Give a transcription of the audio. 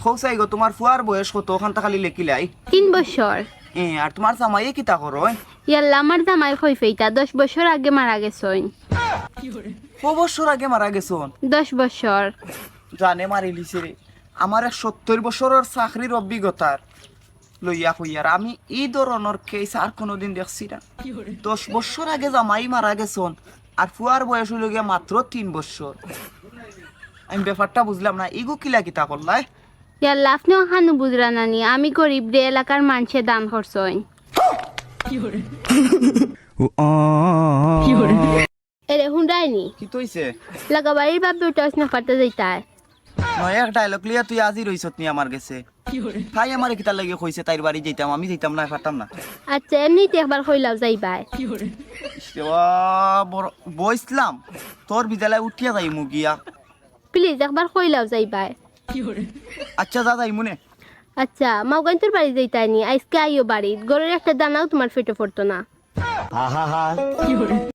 খোসাই গো তোমার ফুয়ার বয়স কত ওখান খালি লেখিলাই 3 বছর। আর তোমার জামাইয়ে কিতা করো ইয়াল্লা আমার জামাই কই ফেইতা 10 বছর আগে মারা গেছইন। ক বছর আগে মারা গেছন 10 বছর। জানে মারি লিছে রে আমার 70 বছরের চাকরির অভিজ্ঞতার লইয়া কইয়ার আমি এই ধরনের কেস আর কোনোদিন দেখছি না 10 বছর আগে জামাই মারা গেছন আর ফুয়ার বয়স হইল গিয়া মাত্র 3 বছর আমি ব্যাপারটা বুঝলাম না ইগু কিলা কিতা করলাই ইয়াল্লা আপনি ওখানে বুঝরা নানি আমি গরিব রে এলাকার মানুষে দান করছইন। এরে হুন্ডাইনি কি তইছে লাগা বাড়ির বাপ বেটা না পারতে যাইতায়। নয় এক ডায়লগ লিয়া তুই আজি রইছত নি আমার গেছে তাই আমার কিতা লাগে কইছে তাইর বাড়ি যাইতাম আমি যাইতাম না পারতাম না আচ্ছা এমনিতে একবার কইলাও যাইবাই। বইসলাম তোর বিদ্যালয় উঠিয়া যাই মুগিয়া প্লিজ একবার কইলাও যাইবাই। আচ্ছা যা যাই মনে আচ্ছা মাওগাইন্তর বাড়ি যাইতাইনি আজকে আইও বাড়ি গরের একটা দানাও তোমার পেটে পড়তো না।